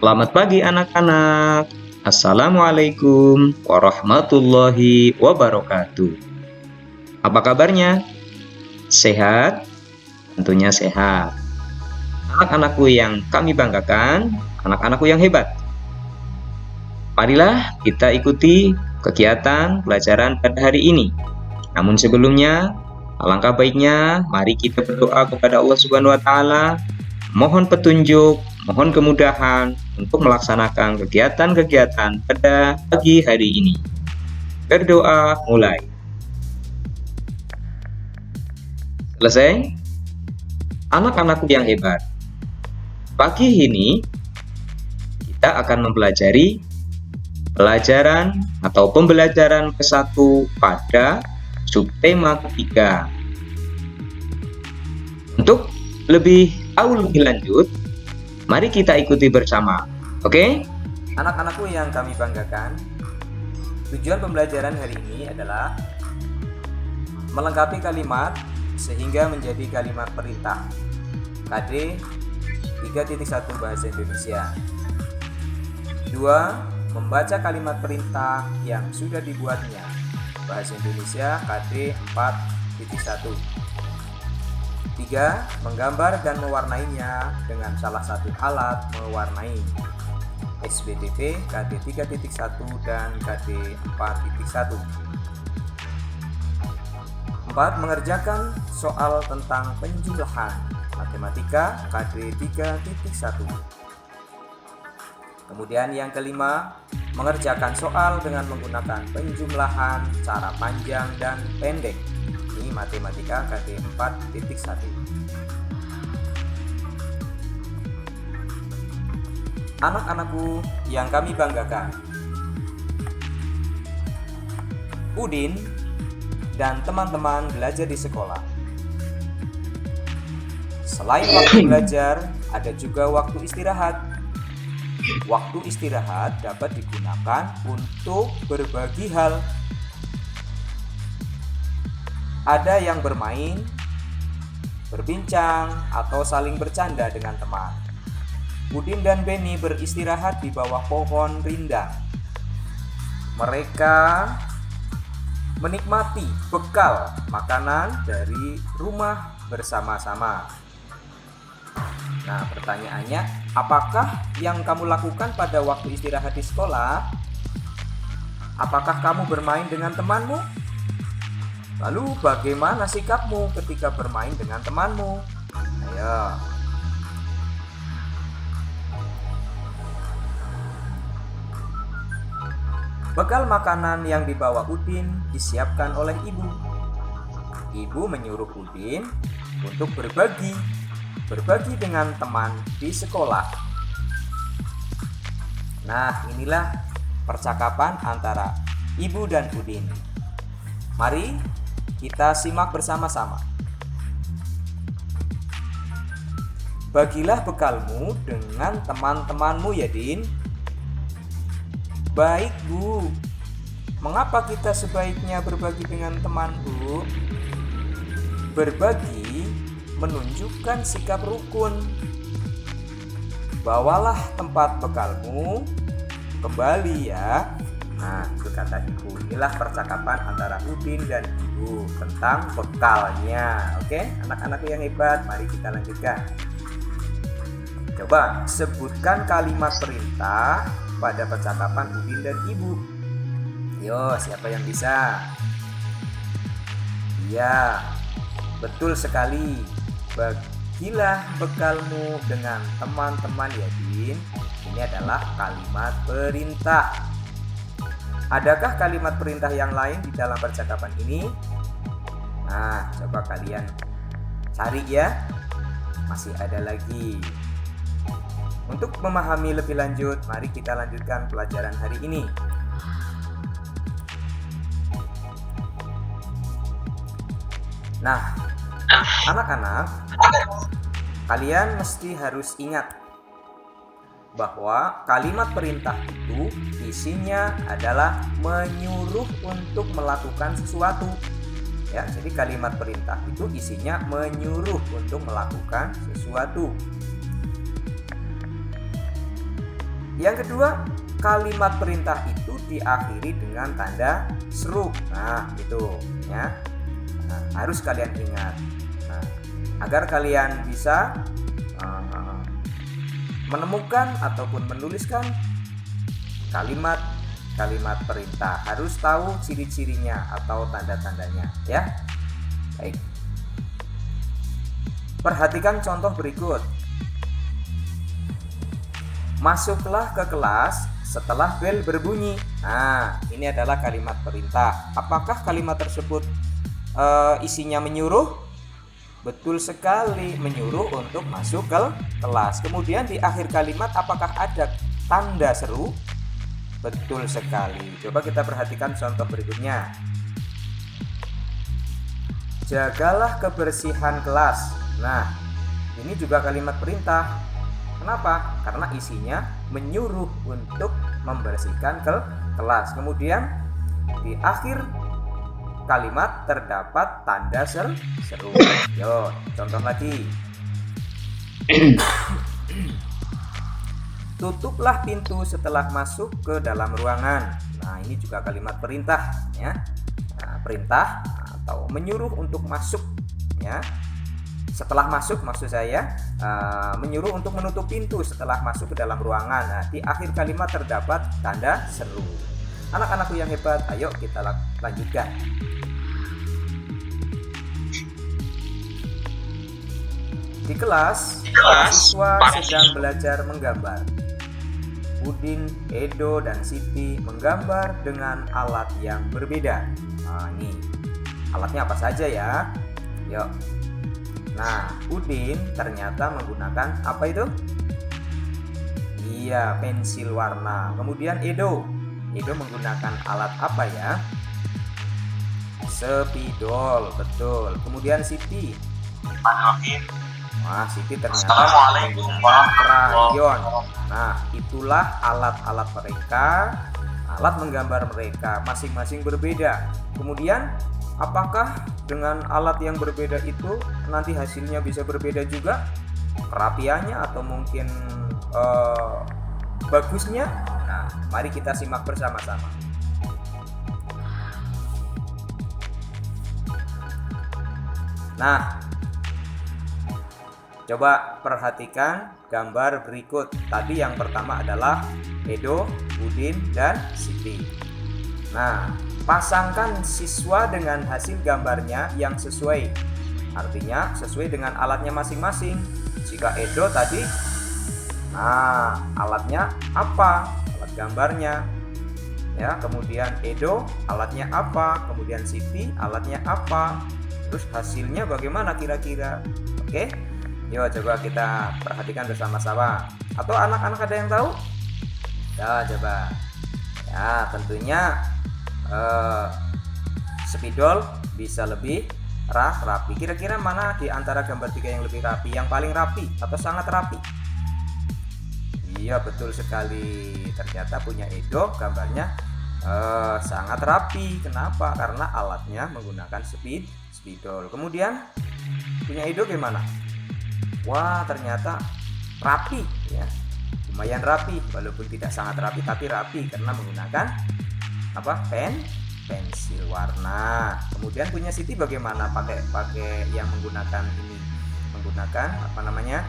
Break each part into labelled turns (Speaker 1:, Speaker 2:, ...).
Speaker 1: Selamat pagi anak-anak. Assalamualaikum warahmatullahi wabarakatuh. Apa kabarnya? Sehat? Tentunya sehat. Anak-anakku yang kami banggakan, anak-anakku yang hebat. Marilah kita ikuti kegiatan pelajaran pada hari ini. Namun sebelumnya, alangkah baiknya mari kita berdoa kepada Allah Subhanahu wa taala, mohon petunjuk, mohon kemudahan untuk melaksanakan kegiatan-kegiatan pada pagi hari ini. Berdoa mulai. Selesai? Anak-anakku yang hebat. Pagi ini kita akan mempelajari pelajaran atau pembelajaran ke-1 pada subtema ketiga. Untuk lebih tahu lebih lanjut, mari kita ikuti bersama. Oke?
Speaker 2: Anak-anakku yang kami banggakan, tujuan pembelajaran hari ini adalah melengkapi kalimat sehingga menjadi kalimat perintah KD 3.1 Bahasa Indonesia. 2. Membaca kalimat perintah yang sudah dibuatnya Bahasa Indonesia KD 4.1. 3. Menggambar dan mewarnainya dengan salah satu alat mewarnai SBTP KD 3.1 dan KD 4.1. 4. Mengerjakan soal tentang penjumlahan matematika KD 3.1. Kemudian yang kelima, mengerjakan soal dengan menggunakan penjumlahan cara panjang dan pendek. Ini matematika KD 4.1. Anak-anakku yang kami banggakan, Udin dan teman-teman belajar di sekolah. Selain waktu belajar, ada juga waktu istirahat. Waktu istirahat dapat digunakan untuk berbagi hal. Ada yang bermain, berbincang, atau saling bercanda dengan teman. Udin dan Benny beristirahat di bawah pohon rindang. Mereka menikmati bekal makanan dari rumah bersama-sama. Nah, pertanyaannya, apakah yang kamu lakukan pada waktu istirahat di sekolah? Apakah kamu bermain dengan temanmu? Lalu bagaimana sikapmu ketika bermain dengan temanmu? Ayo. Bekal makanan yang dibawa Udin disiapkan oleh ibu. Ibu menyuruh Udin untuk berbagi dengan teman di sekolah. Nah, inilah percakapan antara ibu dan Udin. Mari kita simak bersama-sama. Bagilah bekalmu dengan teman-temanmu ya, Din. Baik, Bu. Mengapa kita sebaiknya berbagi dengan teman, Bu? Berbagi menunjukkan sikap rukun. Bawalah tempat bekalmu kembali ya. Nah, itu kata ibu. Inilah percakapan antara Udin dan ibu tentang bekalnya. Oke, anak-anak yang hebat, mari kita lanjutkan. Coba sebutkan kalimat perintah pada percakapan Udin dan ibu. Yo, siapa yang bisa? Iya, betul sekali. Bagilah bekalmu dengan teman-teman ya, Din. Ini adalah kalimat perintah. Adakah kalimat perintah yang lain di dalam percakapan ini? Nah, coba kalian cari ya. Masih ada lagi. Untuk memahami lebih lanjut, mari kita lanjutkan pelajaran hari ini. Nah, anak-anak, kalian mesti harus ingat bahwa kalimat perintah itu isinya adalah menyuruh untuk melakukan sesuatu. Ya, jadi kalimat perintah itu isinya menyuruh untuk melakukan sesuatu. Yang kedua, kalimat perintah itu diakhiri dengan tanda seru. Nah, itu ya. Nah, harus kalian ingat. Nah, agar kalian bisa menemukan ataupun menuliskan kalimat perintah, harus tahu ciri-cirinya atau tanda-tandanya ya. Baik. Perhatikan contoh berikut. Masuklah ke kelas setelah bel berbunyi. Nah, ini adalah kalimat perintah. Apakah kalimat tersebut isinya menyuruh? Betul sekali, menyuruh untuk masuk ke kelas. Kemudian di akhir kalimat apakah ada tanda seru? Betul sekali. Coba kita perhatikan contoh berikutnya. Jagalah kebersihan kelas. Nah, ini juga kalimat perintah. Kenapa? Karena isinya menyuruh untuk membersihkan kelas. Kemudian di akhir kalimat terdapat tanda seru. Yo, contoh lagi. Tutuplah pintu setelah masuk ke dalam ruangan. Nah, ini juga kalimat perintah ya. Nah, perintah atau menyuruh untuk masuk ya. Setelah masuk maksud saya menyuruh untuk menutup pintu setelah masuk ke dalam ruangan. Nah, di akhir kalimat terdapat tanda seru. Anak-anakku yang hebat, ayo kita lanjutkan. Di kelas, siswa sedang belajar menggambar. Udin, Edo, dan Siti menggambar dengan alat yang berbeda. Nah, ini alatnya apa saja ya? Yuk. Nah, Udin ternyata menggunakan apa itu? Iya, pensil warna. Kemudian Edo menggunakan alat apa ya? Spidol, betul. Kemudian Siti. Wah, Siti ternyata menggunakan krayon. Nah, itulah alat-alat mereka, alat menggambar mereka masing-masing berbeda. Kemudian, apakah dengan alat yang berbeda itu nanti hasilnya bisa berbeda juga? Kerapiannya atau mungkin bagusnya? Nah, mari kita simak bersama-sama. Nah, coba perhatikan gambar berikut. Tadi yang pertama adalah Edo, Udin, dan Siti. Nah, pasangkan siswa dengan hasil gambarnya yang sesuai. Artinya sesuai dengan alatnya masing-masing. Jika Edo tadi, nah alatnya apa? Alat gambarnya. Ya, kemudian Edo alatnya apa? Kemudian Siti alatnya apa? Terus hasilnya bagaimana kira-kira? Oke? Yuk coba kita perhatikan bersama-sama. Atau anak-anak ada yang tahu? Ya coba. Ya tentunya spidol bisa lebih rapi. Kira-kira mana di antara gambar tiga yang lebih rapi? Yang paling rapi atau sangat rapi? Iya betul sekali. Ternyata punya Edo gambarnya sangat rapi. Kenapa? Karena alatnya menggunakan spidol. Kemudian punya Edo gimana? Wah ternyata rapi ya, lumayan rapi walaupun tidak sangat rapi tapi rapi karena menggunakan apa? Pensil warna. Kemudian punya Siti bagaimana? Pakai yang menggunakan ini, menggunakan apa namanya?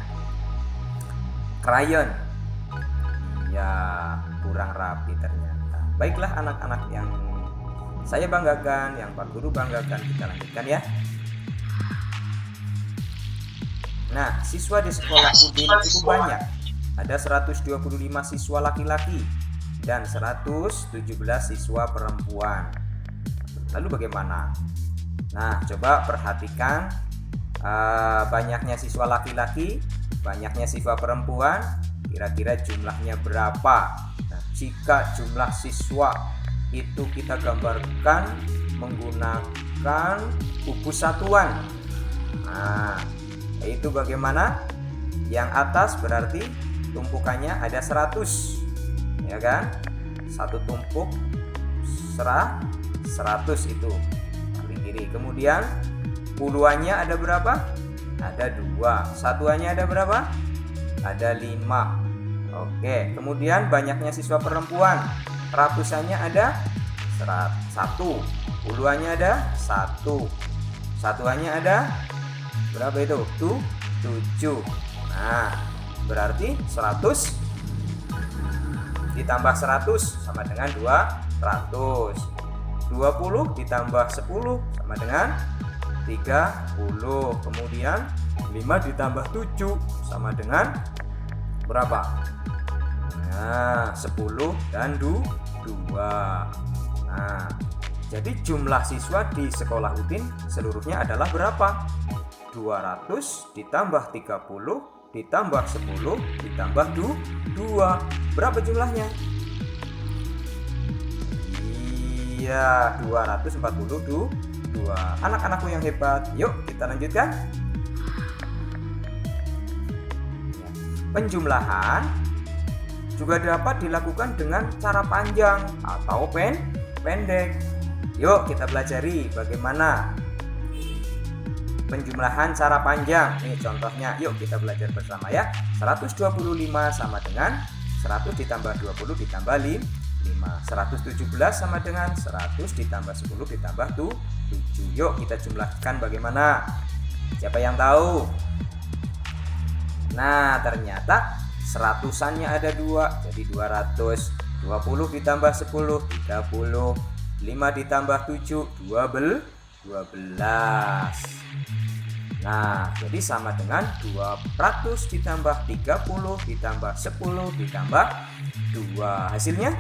Speaker 2: Krayon. Ya kurang rapi ternyata. Baiklah anak-anak yang saya banggakan, yang Pak Guru banggakan, kita lanjutkan ya. Nah, siswa di sekolah Udin cukup banyak. Ada 125 siswa laki-laki dan 117 siswa perempuan. Lalu bagaimana? Nah, coba perhatikan banyaknya siswa laki-laki, banyaknya siswa perempuan, kira-kira jumlahnya berapa? Nah, jika jumlah siswa itu kita gambarkan menggunakan buku satuan. Nah, itu bagaimana? Yang atas berarti tumpukannya ada 100, ya kan? Satu tumpuk 100 itu paling kiri. Kemudian puluhannya ada berapa? Ada 2. Satuannya ada berapa? Ada 5. Oke, kemudian banyaknya siswa perempuan. Ratusannya ada 100, puluhannya ada 1, satuannya ada berapa itu? 7. Nah, berarti 100 ditambah 100 sama dengan 200. 20 ditambah 10 sama dengan 30. Kemudian 5 ditambah 7 sama dengan berapa? Nah, 10 dan 2. Nah, jadi jumlah siswa di sekolah Udin seluruhnya adalah berapa? 200 ditambah 30 ditambah 10 ditambah 2. Berapa jumlahnya? Iya, 242. Anak-anakku yang hebat, yuk kita lanjutkan. Penjumlahan juga dapat dilakukan dengan cara panjang atau pendek. Yuk kita pelajari bagaimana penjumlahan cara panjang. Nih contohnya, yuk kita belajar bersama ya. 125 sama dengan 100 ditambah 20 ditambah 5. 117 sama dengan 100 ditambah 10 ditambah 7. Yuk kita jumlahkan bagaimana? Siapa yang tahu? Nah, ternyata seratusannya ada 2, jadi 200. 20 ditambah 10 30. 5 ditambah 7 12. Nah, jadi sama dengan 200 ditambah 30 ditambah 10 ditambah 2. Hasilnya?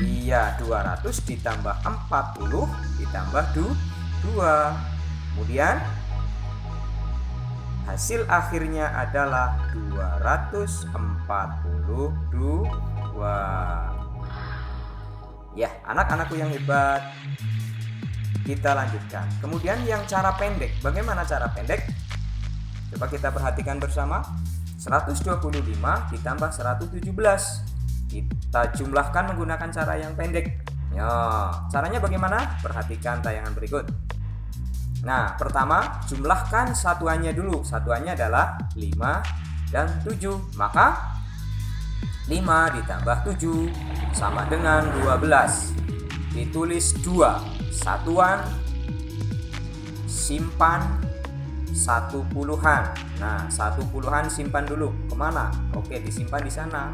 Speaker 2: Iya, 200 ditambah 40 ditambah 2. Kemudian hasil akhirnya adalah 242. Ya, anak-anakku yang hebat. Kita lanjutkan. Kemudian yang cara pendek. Bagaimana cara pendek? Coba kita perhatikan bersama. 125 ditambah 117. Kita jumlahkan menggunakan cara yang pendek. Ya, caranya bagaimana? Perhatikan tayangan berikut. Nah, pertama jumlahkan satuannya dulu. Satuannya adalah 5 dan 7. Maka 5 ditambah 7 sama dengan 12. Ditulis 2. Satuan simpan 1 puluhan. Nah, 1 puluhan simpan dulu. Kemana? Oke, disimpan di sana.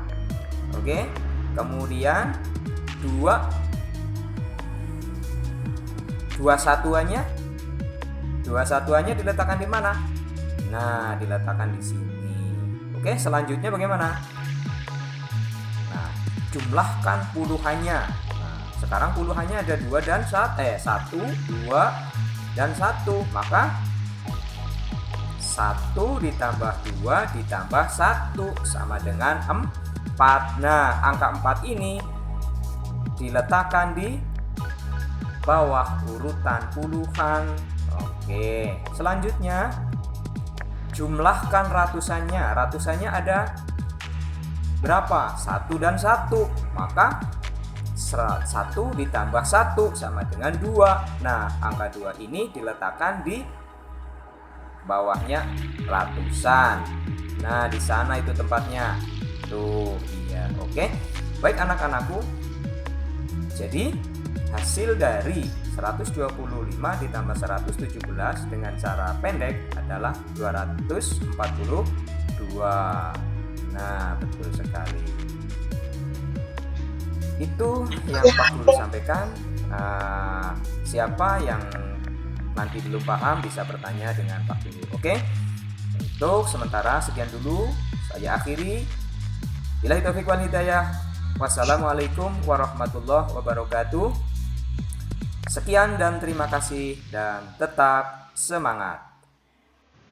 Speaker 2: Oke. Kemudian 2 satuannya diletakkan di mana? Nah, diletakkan di sini. Oke, selanjutnya bagaimana? Nah, jumlahkan puluhannya. Nah, sekarang puluhannya ada 2 dan 1, 2 dan 1. Maka 1 ditambah 2 ditambah 1 sama dengan 4. Nah, angka 4 ini diletakkan di bawah urutan puluhan. Oke, selanjutnya jumlahkan ratusannya. Ratusannya ada berapa? 1 dan 1. Maka 1 ditambah 1 sama dengan 2. Nah, angka 2 ini diletakkan di bawahnya ratusan. Nah, di sana itu tempatnya. Tuh, iya. Oke. Baik anak-anakku. Jadi, hasil dari 125 ditambah 117 dengan cara pendek adalah 242. Nah, betul sekali. Itu yang Pak Guru sampaikan. Siapa yang nanti belum paham bisa bertanya dengan Pak Guru. Oke? Untuk sementara sekian dulu. Saya akhiri. Billahi taufiq wal hidayah. Wassalamualaikum warahmatullahi wabarakatuh. Sekian dan terima kasih dan tetap semangat.